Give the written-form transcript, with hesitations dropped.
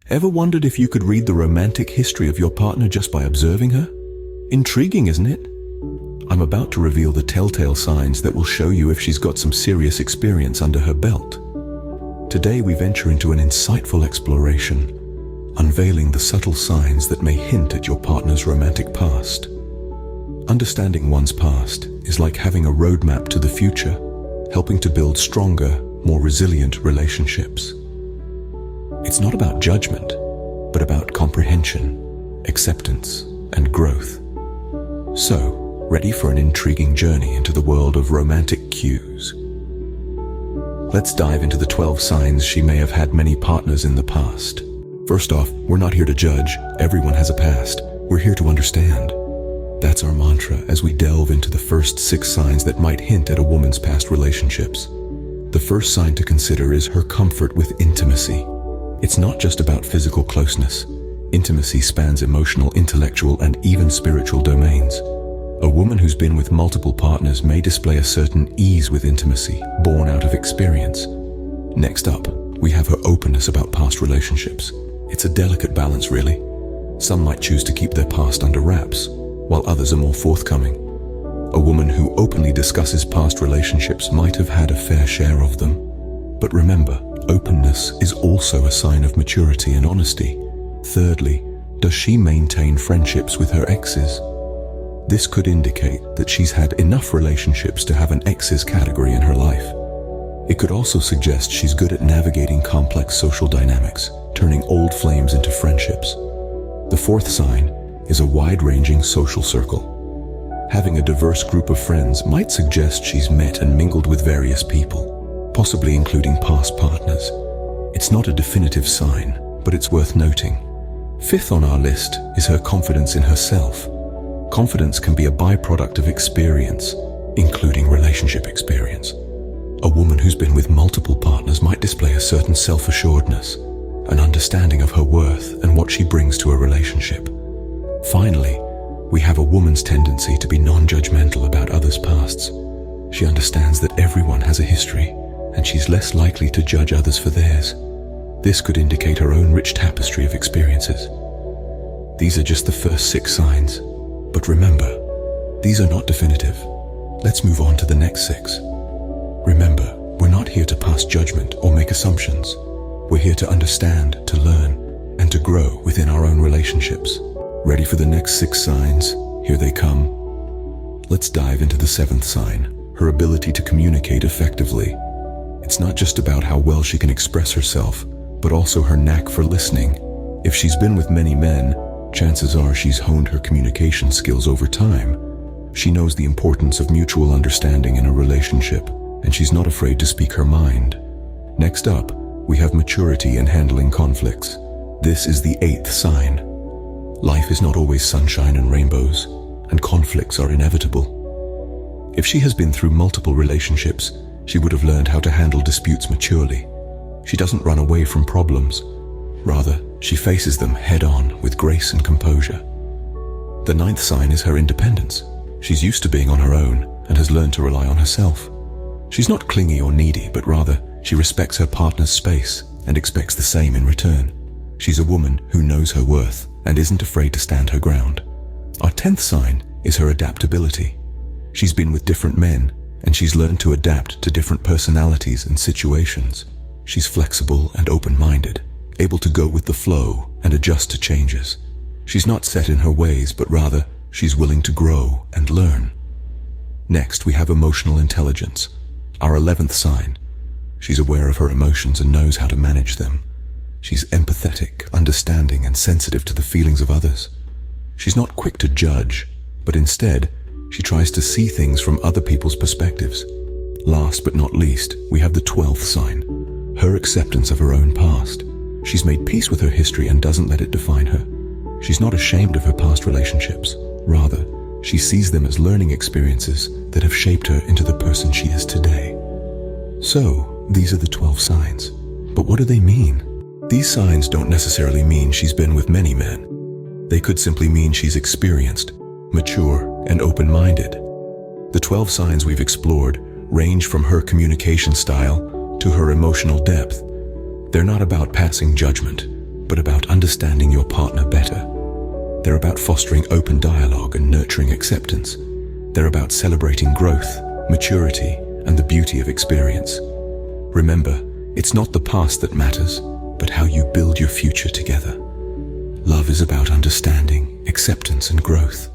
Ever wondered if you could read the romantic history of your partner just by observing her? Intriguing, isn't it? I'm about to reveal the telltale signs that will show you if she's got some serious experience under her belt. Today we venture into an insightful exploration, unveiling the subtle signs that may hint at your partner's romantic past. Understanding one's past is like having a roadmap to the future, helping to build stronger, more resilient relationships. It's not about judgment, but about comprehension, acceptance, and growth. So, ready for an intriguing journey into the world of romantic cues? Let's dive into the 12 signs she may have had many partners in the past. First off, we're not here to judge. Everyone has a past. We're here to understand. That's our mantra as we delve into the first 6 signs that might hint at a woman's past relationships. The first sign to consider is her comfort with intimacy. It's not just about physical closeness. Intimacy spans emotional, intellectual, and even spiritual domains. A woman who's been with multiple partners may display a certain ease with intimacy, born out of experience. Next up, we have her openness about past relationships. It's a delicate balance, really. Some might choose to keep their past under wraps, while others are more forthcoming. A woman who openly discusses past relationships might have had a fair share of them. But remember, openness is also a sign of maturity and honesty. Thirdly, does she maintain friendships with her exes? This could indicate that she's had enough relationships to have an exes category in her life. It could also suggest she's good at navigating complex social dynamics, turning old flames into friendships. The fourth sign is a wide-ranging social circle. Having a diverse group of friends might suggest she's met and mingled with various people, possibly including past partners. It's not a definitive sign, but it's worth noting. Fifth on our list is her confidence in herself. Confidence can be a byproduct of experience, including relationship experience. A woman who's been with multiple partners might display a certain self-assuredness, an understanding of her worth and what she brings to a relationship. Finally, we have a woman's tendency to be non-judgmental about others' pasts. She understands that everyone has a history, and she's less likely to judge others for theirs. This could indicate her own rich tapestry of experiences. These are just the first 6 signs. But remember, these are not definitive. Let's move on to the next 6. Remember, we're not here to pass judgment or make assumptions. We're here to understand, to learn, and to grow within our own relationships. Ready for the next 6 signs? Here they come. Let's dive into the 7th sign, her ability to communicate effectively. It's not just about how well she can express herself, but also her knack for listening. If she's been with many men, chances are she's honed her communication skills over time. She knows the importance of mutual understanding in a relationship, and she's not afraid to speak her mind. Next up, we have maturity in handling conflicts. This is the 8th sign. Life is not always sunshine and rainbows, and conflicts are inevitable. If she has been through multiple relationships, she would have learned how to handle disputes maturely. She doesn't run away from problems. Rather, she faces them head-on with grace and composure. The 9th sign is her independence. She's used to being on her own and has learned to rely on herself. She's not clingy or needy, but rather, she respects her partner's space and expects the same in return. She's a woman who knows her worth and isn't afraid to stand her ground. Our 10th sign is her adaptability. She's been with different men, and she's learned to adapt to different personalities and situations. She's flexible and open-minded, able to go with the flow and adjust to changes. She's not set in her ways, but rather, she's willing to grow and learn. Next, we have emotional intelligence, our 11th sign. She's aware of her emotions and knows how to manage them. She's empathetic, understanding, and sensitive to the feelings of others. She's not quick to judge, but instead, she tries to see things from other people's perspectives. Last but not least, we have the 12th sign, her acceptance of her own past. She's made peace with her history and doesn't let it define her. She's not ashamed of her past relationships. Rather, she sees them as learning experiences that have shaped her into the person she is today. So, these are the 12 signs. But what do they mean? These signs don't necessarily mean she's been with many men. They could simply mean she's experienced, mature, and open-minded. The 12 signs we've explored range from her communication style to her emotional depth. They're not about passing judgment, but about understanding your partner better. They're about fostering open dialogue and nurturing acceptance. They're about celebrating growth, maturity, and the beauty of experience. Remember, it's not the past that matters, but how you build your future together. Love is about understanding, acceptance, and growth.